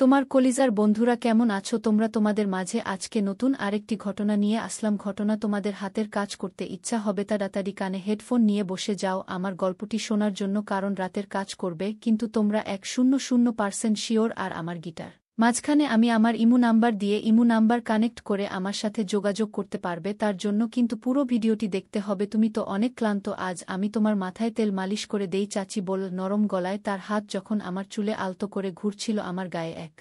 তোমার কলিজার বন্ধুরা কেমন আছো তোমরা? তোমাদের মাঝে আজকে নতুন আরেকটি ঘটনা নিয়ে আসলাম। ঘটনা তোমাদের হাতের কাজ করতে ইচ্ছা হবে তাড়াতাড়ি কানে হেডফোন নিয়ে বসে যাও আমার গল্পটি শোনার জন্য, কারণ রাতের কাজ করবে কিন্তু তোমরা 100% শিওর। আর আমার গিটার মাঝখানে আমি আমার ইমু নাম্বার দিয়ে ইমু নাম্বার কানেক্ট করে আমার সাথে যোগাযোগ করতে পারবে, তার জন্য কিন্তু পুরো ভিডিওটি দেখতে হবে। তুমি তো অনেক ক্লান্ত, আজ আমি তোমার মাথায় তেল মালিশ করে দেই চাচি বল নরম গলায়। তার হাত যখন আমার চুলে আলতো করে ঘুরছিল আমার গায়ে এক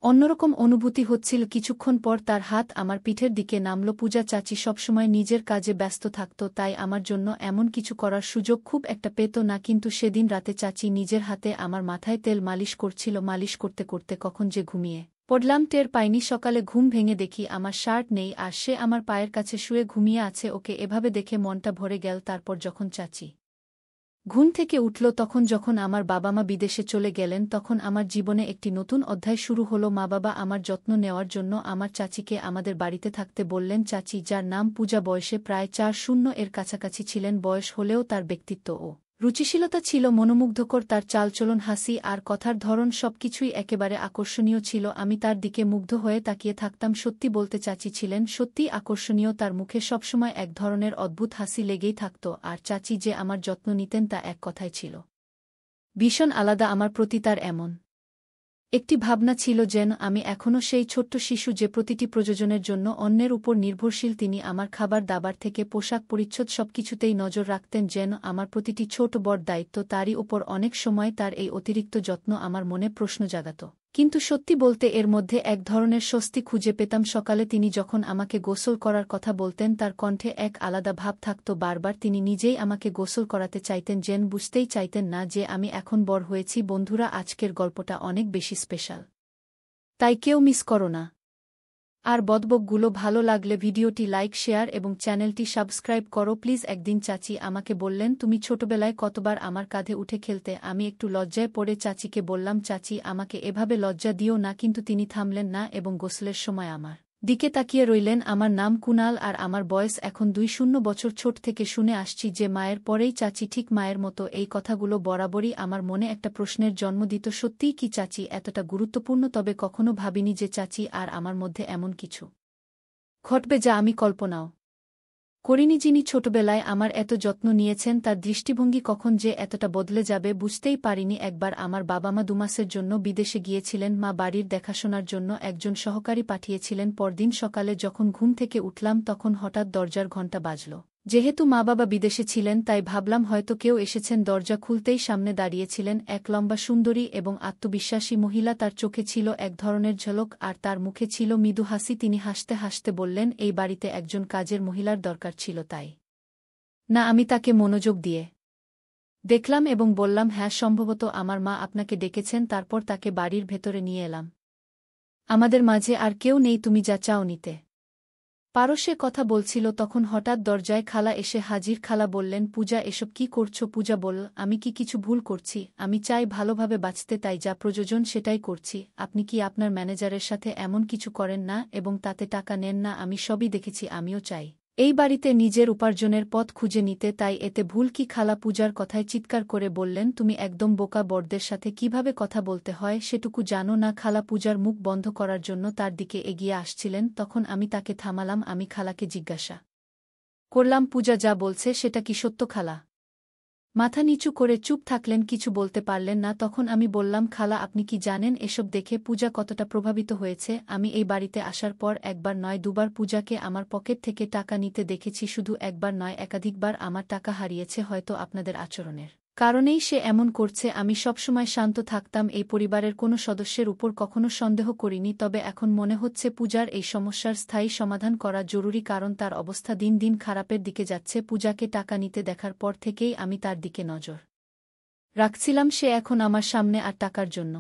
অন্যরকম অনুভূতি হচ্ছিল। কিছুক্ষণ পর তার হাত আমার পিঠের দিকে নামল। পূজা চাচি সবসময় নিজের কাজে ব্যস্ত থাকত, তাই আমার জন্য এমন কিছু করার সুযোগ খুব একটা পেত না, কিন্তু সেদিন রাতে চাচি নিজের হাতে আমার মাথায় তেল মালিশ করছিল। মালিশ করতে করতে কখন যে ঘুমিয়ে পড়লাম টের পাইনি। সকালে ঘুম ভেঙে দেখি আমার শার্ট নেই আর সে আমার পায়ের কাছে শুয়ে ঘুমিয়ে আছে। ওকে এভাবে দেখে মনটা ভরে গেল। তারপর যখন চাচি ঘুম থেকে উঠল, যখন আমার বাবা মা বিদেশে চলে গেলেন, তখন আমার জীবনে একটি নতুন অধ্যায় শুরু হলো। মা বাবা আমার যত্ন নেওয়ার জন্য আমার চাচিকে আমাদের বাড়িতে থাকতে বললেন। চাচি, যার নাম পূজা, বয়সে প্রায় 40 এর কাছাকাছি ছিলেন। বয়স হলেও তার ব্যক্তিত্ব ও রুচিশীলতা ছিল মনোমুগ্ধকর। তার চালচলন, হাসি আর কথার ধরন সবকিছুই একেবারে আকর্ষণীয় ছিল। আমি তার দিকে মুগ্ধ হয়ে তাকিয়ে থাকতাম। সত্যি বলতে চাচি ছিলেন সত্যিই আকর্ষণীয়। তার মুখে সবসময় এক ধরনের অদ্ভুত হাসি লেগেই থাকত, আর চাচি যে আমার যত্ন নিতেন তা এক কথায় ছিল ভীষণ আলাদা। আমার প্রতি তার এমন একটি ভাবনা ছিল যেন আমি এখনও সেই ছোট্ট শিশু যে প্রতিটি প্রয়োজনের জন্য অন্যের উপর নির্ভরশীল। তিনি আমার খাবার দাবার থেকে পোশাক পরিচ্ছদ সবকিছুতেই নজর রাখতেন, যেন আমার প্রতিটি ছোট বড় দায়িত্ব তারই ওপর। অনেক সময় তার এই অতিরিক্ত যত্ন আমার মনে প্রশ্ন জাগাত, কিন্তু সত্যি বলতে এর মধ্যে এক ধরনের স্বস্তি খুঁজে পেতাম। সকালে তিনি যখন আমাকে গোসল করার কথা বলতেন, তার কণ্ঠে এক আলাদা ভাব থাকত। বারবার তিনি নিজেই আমাকে গোসল করাতে চাইতেন, যেন বুঝতেই চাইতেন না যে আমি এখন বড় হয়েছি। বন্ধুরা, আজকের গল্পটা অনেক বেশি স্পেশাল, তাই কেউ মিস করো না। আর বদবকগুলো ভালো লাগলে ভিডিওটি লাইক, শেয়ার এবং চ্যানেলটি সাবস্ক্রাইব করো প্লিজ। একদিন চাচি আমাকে বললেন, তুমি ছোটবেলায় কতবার আমার কাঁধে উঠে খেলতে। আমি একটু লজ্জায় পড়ে চাচিকে বললাম, চাচি আমাকে এভাবে লজ্জা দিও না। কিন্তু তিনি থামলেন না এবং গোসলের সময় আমার দিকে তাকিয়ে রইলেন। আমার নাম কুনাল আর আমার বয়স এখন 20 বছর। ছোট থেকে শুনে আসছি যে মায়ের পরেই চাচি ঠিক মায়ের মতো। এই কথাগুলো বরাবরই আমার মনে একটা প্রশ্নের জন্ম দিত, সত্যিই কি চাচি এতটা গুরুত্বপূর্ণ? তবে কখনো ভাবিনি যে চাচি আর আমার মধ্যে এমন কিছু ঘটবে যা আমি কল্পনাও করিনি। যিনি ছোটবেলায় আমার এত যত্ন নিয়েছেন, তার দৃষ্টিভঙ্গি কখন যে এতটা বদলে যাবে বুঝতেই পারিনি। একবার আমার বাবা মা 2 মাসের জন্য বিদেশে গিয়েছিলেন। মা বাড়ির দেখাশোনার জন্য একজন সহকারী পাঠিয়েছিলেন। পরদিন সকালে যখন ঘুম থেকে উঠলাম, তখন হঠাৎ দরজার ঘণ্টা বাজল। যেহেতু মা বাবা বিদেশে ছিলেন, তাই ভাবলাম হয়তো কেউ এসেছেন। দরজা খুলতেই সামনে দাঁড়িয়েছিলেন এক লম্বা সুন্দরী এবং আত্মবিশ্বাসী মহিলা। তার চোখে ছিল এক ধরনের ঝলক আর তার মুখে ছিল মৃদু হাসি। তিনি হাসতে হাসতে বললেন, এই বাড়িতে একজন কাজের মহিলার দরকার ছিল, তাই না? আমি তাকে মনোযোগ দিয়ে দেখলাম এবং বললাম, হ্যাঁ, সম্ভবত আমার মা আপনাকে ডেকেছেন। তারপর তাকে বাড়ির ভেতরে নিয়ে এলাম। আমাদের মাঝে আর কেউ নেই, তুমি যা চাও নিতে পারো। সে কথা বলছিল, তখন হঠাৎ দরজায় খালা এসে হাজির। খালা বললেন, পূজা, এসব কি করছো? পূজা বলল, আমি কি কিছু ভুল করছি? আমি চাই ভালোভাবে বাঁচতে, তাই যা প্রয়োজন সেটাই করছি। আপনি কি আপনার ম্যানেজারের সাথে এমন কিছু করেন না এবং তাতে টাকা নেন না? আমি সবই দেখেছি। আমিও চাই এই বাড়িতে নিজের উপার্জনের পথ খুঁজে নিতে, তাই এতে ভুল কি? খালা পূজার কথায় চিৎকার করে বললেন, তুমি একদম বোকা। বড়দের সাথে কিভাবে কথা বলতে হয় সেটুকু জানো না? খালা পূজার মুখ বন্ধ করার জন্য তার দিকে এগিয়ে আসছিলেন, তখন আমি তাকে থামালাম। আমি খালাকে জিজ্ঞাসা করলাম, পূজা যা বলছে সেটা কি সত্য? খালা মাথা নিচু করে চুপ থাকলেন, কিছু বলতে পারলেন না। তখন আমি বললাম, খালা, আপনি কি জানেন এসব দেখে পূজা কতটা প্রভাবিত হয়েছে? আমি এই বাড়িতে আসার পর একবার নয় দুবার পূজাকে আমার পকেট থেকে টাকা নিতে দেখেছি। শুধু একবার নয়, একাধিকবার আমার টাকা হারিয়েছে। হয়তো আপনাদের আচরণের কারণেই সে এমন করছে। আমি সবসময় শান্ত থাকতাম, এই পরিবারের কোনো সদস্যের উপর কখনো সন্দেহ করিনি। তবে এখন মনে হচ্ছে পূজার এই সমস্যার স্থায়ী সমাধান করা জরুরি, কারণ তার অবস্থা দিন দিন খারাপের দিকে যাচ্ছে। পূজাকে টাকা নিতে দেখার পর থেকেই আমি তার দিকে নজর রাখছিলাম। সে এখন আমার সামনে আর টাকার জন্য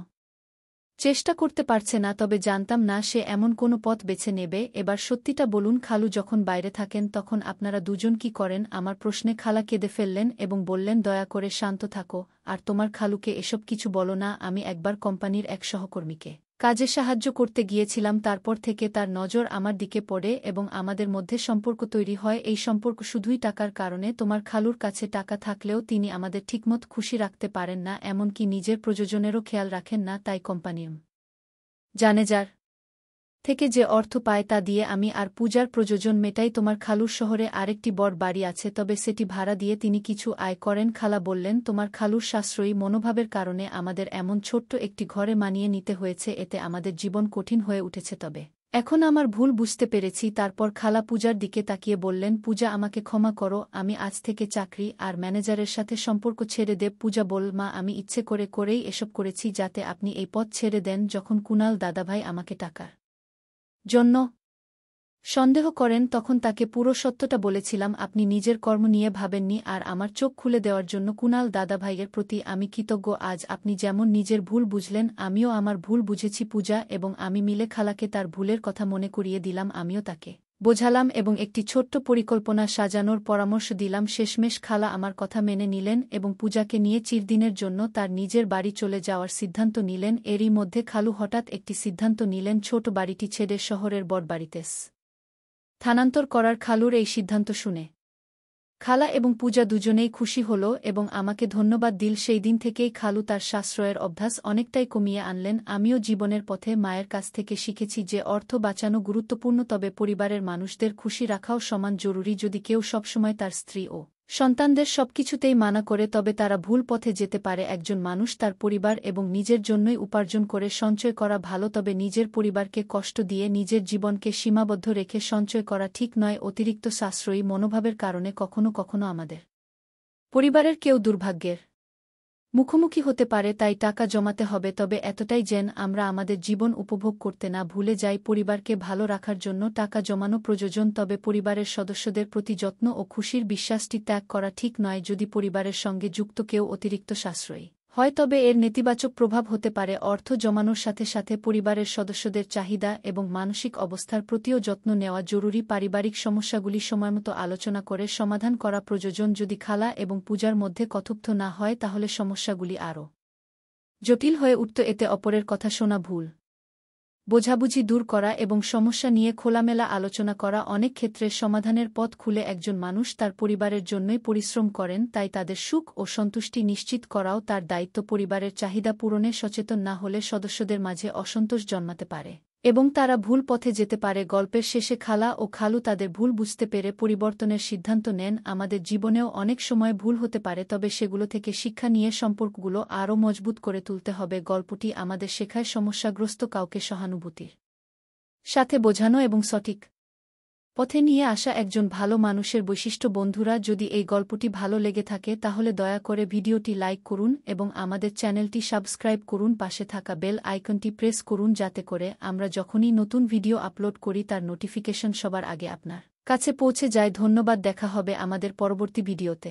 চেষ্টা করতে পারছে না, তবে জানতাম না সে এমন কোনো পথ বেছে নেবে। এবার সত্যিটা বলুন, খালু যখন বাইরে থাকেন তখন আপনারা দুজন কি করেন? আমার প্রশ্নে খালা কেঁদে ফেললেন এবং বললেন, দয়া করে শান্ত থাকো আর তোমার খালুকে এসব কিছু বলো না। আমি একবার কোম্পানির এক সহকর্মীকে কাজে সাহায্য করতে গিয়েছিলাম, তারপর থেকে তার নজর আমার দিকে পড়ে এবং আমাদের মধ্যে সম্পর্ক তৈরি হয়। এই সম্পর্ক শুধুই টাকার কারণে। তোমার খালুর কাছে টাকা থাকলেও তিনি আমাদের ঠিকমতো খুশি রাখতে পারেন না, এমনকি নিজের প্রয়োজনেরও খেয়াল রাখেন না। তাই কোম্পানির জানে যার থেকে যে অর্থ পায় তা দিয়ে আমি আর পূজার প্রয়োজন মেটাই। তোমার খালুর শহরে আরেকটি বড় বাড়ি আছে, তবে সেটি ভাড়া দিয়ে তিনি কিছু আয় করেন। খালা বললেন, তোমার খালুর সাশ্রয়ী মনোভাবের কারণে আমাদের এমন ছোট্ট একটি ঘরে মানিয়ে নিতে হয়েছে, এতে আমাদের জীবন কঠিন হয়ে উঠেছে। তবে এখন আমার ভুল বুঝতে পেরেছি। তারপর খালা পূজার দিকে তাকিয়ে বললেন, পূজা আমাকে ক্ষমা করো, আমি আজ থেকে চাকরি আর ম্যানেজারের সাথে সম্পর্ক ছেড়ে দেব। পূজা বলল, মা আমি ইচ্ছে করেই এসব করেছি যাতে আপনি এই পথ ছেড়ে দেন। যখন কুনাল দাদাভাই আমাকে টাকার জন্য সন্দেহ করেন তখন তাকে পুরো সত্যটা বলেছিলাম। আপনি নিজের কর্ম নিয়ে ভাবেননি আর আমার চোখ খুলে দেওয়ার জন্য কুনাল দাদাভাইয়ের প্রতি আমি কৃতজ্ঞ। আজ আপনি যেমন নিজের ভুল বুঝলেন, আমিও আমার ভুল বুঝেছি। পূজা এবং আমি মিলে খালাকে তার ভুলের কথা মনে করিয়ে দিলাম, আমিও তাকে বোঝালাম এবং একটি ছোট্ট পরিকল্পনা সাজানোর পরামর্শ দিলাম। শেষমেশ খালা আমার কথা মেনে নিলেন এবং পূজাকে নিয়ে চিরদিনের জন্য তার নিজের বাড়ি চলে যাওয়ার সিদ্ধান্ত নিলেন। এরই মধ্যে খালু হঠাৎ একটি সিদ্ধান্ত নিলেন, ছোট বাড়িটি ছেড়ে শহরের বড় বাড়িতে স্থানান্তর করার। খালুর এই সিদ্ধান্ত শুনে খালা এবং পূজা দুজনেই খুশি হল এবং আমাকে ধন্যবাদ দিল। সেই দিন থেকেই খালু তার সাশ্রয়ের অভ্যাস অনেকটাই কমিয়ে আনলেন। আমিও জীবনের পথে মায়ের কাছ থেকে শিখেছি যে অর্থ বাঁচানো গুরুত্বপূর্ণ, তবে পরিবারের মানুষদের খুশি রাখাও সমান জরুরি। যদি কেউ সবসময় তার স্ত্রী ও সন্তানদের সবকিছুতেই মানা করে তবে তারা ভুল পথে যেতে পারে। একজন মানুষ তার পরিবার এবং নিজের জন্যই উপার্জন করে সঞ্চয় করা ভালো, তবে নিজের পরিবারকে কষ্ট দিয়ে নিজের জীবনকে সীমাবদ্ধ রেখে সঞ্চয় করা ঠিক নয়। অতিরিক্ত সাশ্রয়ী মনোভাবের কারণে কখনো কখনো আমাদের পরিবারের কেউ দুর্ভাগ্যের মুখোমুখি হতে পারে। তাই টাকা জমাতে হবে, তবে এতটাই যেন আমরা আমাদের জীবন উপভোগ করতে না ভুলে যাই। পরিবারকে ভালো রাখার জন্য টাকা জমানো প্রয়োজন, তবে পরিবারের সদস্যদের প্রতি যত্ন ও খুশির বিশ্বাসটি ত্যাগ করা ঠিক নয়। যদি পরিবারের সঙ্গে যুক্ত কেউ অতিরিক্ত সাশ্রয়ী হয় তবে এর নেতিবাচক প্রভাব হতে পারে। অর্থ জমানোর সাথে সাথে পরিবারের সদস্যদের চাহিদা এবং মানসিক অবস্থার প্রতিও যত্ন নেওয়া জরুরি। পারিবারিক সমস্যাগুলি সময়মতো আলোচনা করে সমাধান করা প্রয়োজন। যদি খালা এবং পূজার মধ্যে কথোপকথন না হয় তাহলে সমস্যাগুলি আরও জটিল হয়ে উঠত। এতে অপরের কথা শোনা, ভুল বোঝাবুঝি দূর করা এবং সমস্যা নিয়ে খোলামেলা আলোচনা করা অনেক ক্ষেত্রে সমাধানের পথ খুলে। একজন মানুষ তার পরিবারের জন্যই পরিশ্রম করেন, তাই তাদের সুখ ও সন্তুষ্টি নিশ্চিত করাও তার দায়িত্ব। পরিবারের চাহিদা পূরণে সচেতন না হলে সদস্যদের মাঝে অসন্তোষ জন্মাতে পারে এবং তারা ভুল পথে যেতে পারে। গল্পের শেষে খালা ও খালু তাদের ভুল বুঝতে পেরে পরিবর্তনের সিদ্ধান্ত নেন। আমাদের জীবনেও অনেক সময় ভুল হতে পারে, তবে সেগুলো থেকে শিক্ষা নিয়ে সম্পর্কগুলো আরও মজবুত করে তুলতে হবে। গল্পটি আমাদের শেখায় সমস্যাগ্রস্ত কাউকে সহানুভূতির সাথে বোঝানো এবং সঠিক পথে নিয়ে আসা একজন ভালো মানুষের বৈশিষ্ট্য। বন্ধুরা, যদি এই গল্পটি ভালো লেগে থাকে তাহলে দয়া করে ভিডিওটি লাইক করুন এবং আমাদের চ্যানেলটি সাবস্ক্রাইব করুন। পাশে থাকা বেল আইকনটি প্রেস করুন যাতে করে আমরা যখনই নতুন ভিডিও আপলোড করি তার নোটিফিকেশন সবার আগে আপনার কাছে পৌঁছে যায়। ধন্যবাদ, দেখা হবে আমাদের পরবর্তী ভিডিওতে।